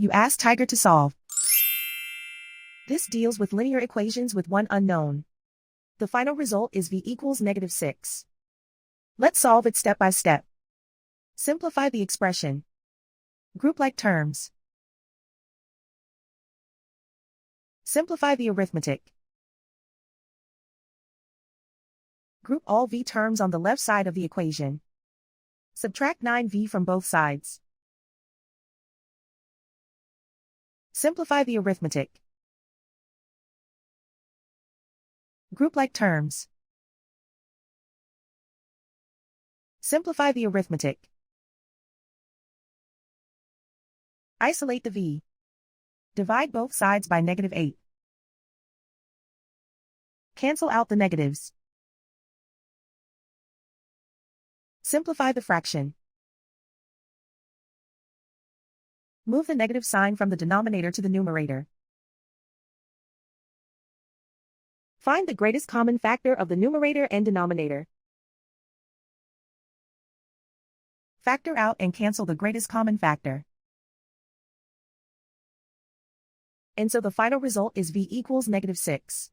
You ask Tiger to solve. This deals with linear equations with one unknown. The final result is v equals -6. Let's solve it step by step. Simplify the expression. Group like terms. Simplify the arithmetic. Group all v terms on the left side of the equation. Subtract 9v from both sides. Simplify the arithmetic. Group like terms. Simplify the arithmetic. Isolate the v. Divide both sides by -8. Cancel out the negatives. Simplify the fraction. Move the negative sign from the denominator to the numerator. Find the greatest common factor of the numerator and denominator. Factor out and cancel the greatest common factor. And so the final result is v equals -6.